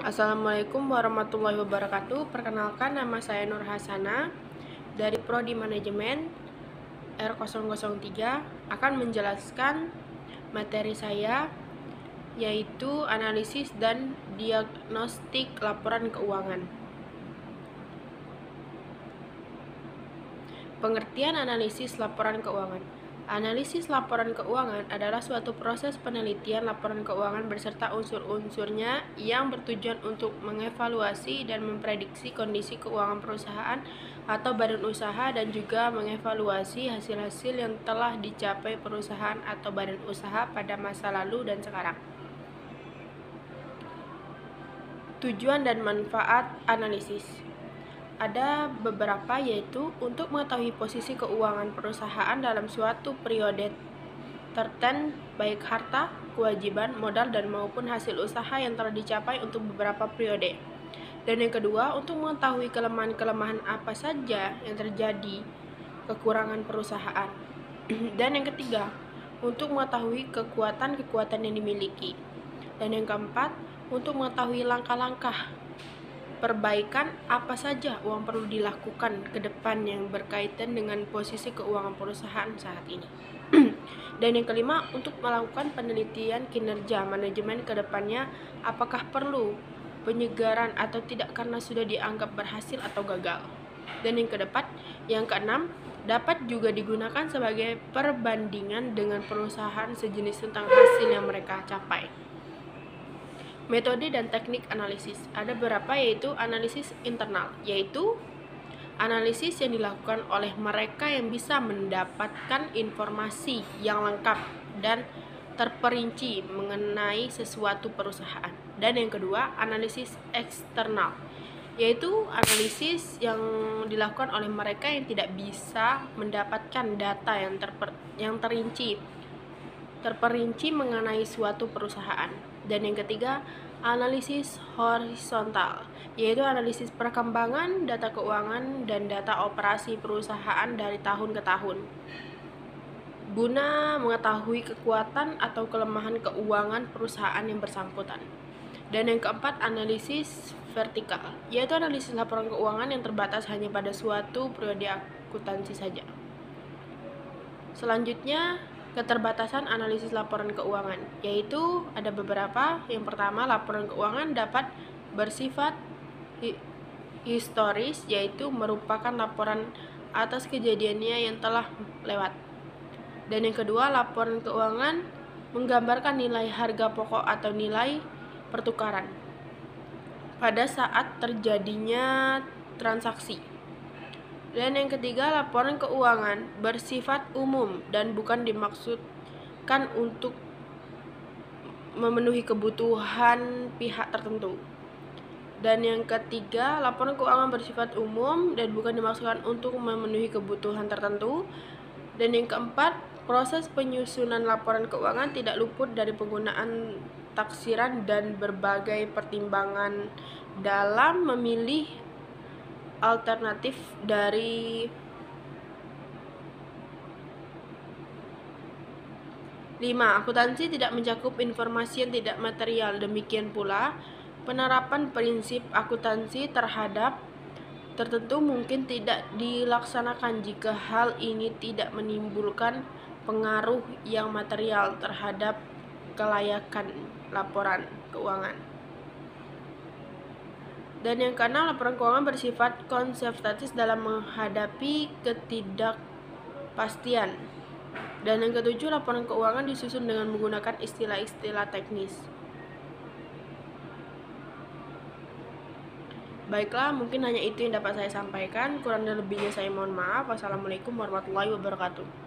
Assalamualaikum warahmatullahi wabarakatuh. Perkenalkan, nama saya Nur Hasana dari Prodi Manajemen R003 akan menjelaskan materi saya, yaitu analisis dan diagnostik laporan keuangan. Pengertian analisis laporan keuangan. Analisis laporan keuangan adalah suatu proses penelitian laporan keuangan beserta unsur-unsurnya yang bertujuan untuk mengevaluasi dan memprediksi kondisi keuangan perusahaan atau badan usaha dan juga mengevaluasi hasil-hasil yang telah dicapai perusahaan atau badan usaha pada masa lalu dan sekarang. Tujuan dan manfaat analisis. Ada beberapa, yaitu untuk mengetahui posisi keuangan perusahaan dalam suatu periode tertentu, baik harta, kewajiban, modal, dan maupun hasil usaha yang telah dicapai untuk beberapa periode. Dan yang kedua, untuk mengetahui kelemahan-kelemahan apa saja yang terjadi kekurangan perusahaan. Dan yang ketiga, untuk mengetahui kekuatan-kekuatan yang dimiliki. Dan yang keempat, untuk mengetahui langkah-langkah perbaikan apa saja yang perlu dilakukan ke depan yang berkaitan dengan posisi keuangan perusahaan saat ini. Dan yang kelima, untuk melakukan penelitian kinerja manajemen ke depannya, apakah perlu penyegaran atau tidak karena sudah dianggap berhasil atau gagal. Dan yang keenam, dapat juga digunakan sebagai perbandingan dengan perusahaan sejenis tentang hasil yang mereka capai. Metode dan teknik analisis. Ada beberapa, yaitu analisis internal, yaitu analisis yang dilakukan oleh mereka yang bisa mendapatkan informasi yang lengkap dan terperinci mengenai sesuatu perusahaan. Dan yang kedua, analisis eksternal, yaitu analisis yang dilakukan oleh mereka yang tidak bisa mendapatkan data yang terperinci mengenai suatu perusahaan. Dan yang ketiga, analisis horizontal, yaitu analisis perkembangan data keuangan dan data operasi perusahaan dari tahun ke tahun, guna mengetahui kekuatan atau kelemahan keuangan perusahaan yang bersangkutan. Dan yang keempat, analisis vertikal, yaitu analisis laporan keuangan yang terbatas hanya pada suatu periode akuntansi saja. Selanjutnya, keterbatasan analisis laporan keuangan, yaitu ada beberapa. Yang pertama, laporan keuangan dapat bersifat historis, yaitu merupakan laporan atas kejadiannya yang telah lewat. Dan yang kedua, laporan keuangan menggambarkan nilai harga pokok atau nilai pertukaran pada saat terjadinya transaksi. Dan yang ketiga, laporan keuangan bersifat umum dan bukan dimaksudkan untuk memenuhi kebutuhan pihak tertentu. Dan yang ketiga, laporan keuangan bersifat umum dan bukan dimaksudkan untuk memenuhi kebutuhan tertentu. Dan yang keempat, proses penyusunan laporan keuangan tidak luput dari penggunaan taksiran dan berbagai pertimbangan dalam memilih alternatif dari 5. Akuntansi tidak mencakup informasi yang tidak material. Demikian pula, penerapan prinsip akuntansi terhadap tertentu mungkin tidak dilaksanakan jika hal ini tidak menimbulkan pengaruh yang material terhadap kelayakan laporan keuangan. Dan yang keenam, laporan keuangan bersifat konservatif dalam menghadapi ketidakpastian. Dan yang ketujuh, laporan keuangan disusun dengan menggunakan istilah-istilah teknis. Baiklah, mungkin hanya itu yang dapat saya sampaikan. Kurang dan lebihnya saya mohon maaf. Wassalamualaikum warahmatullahi wabarakatuh.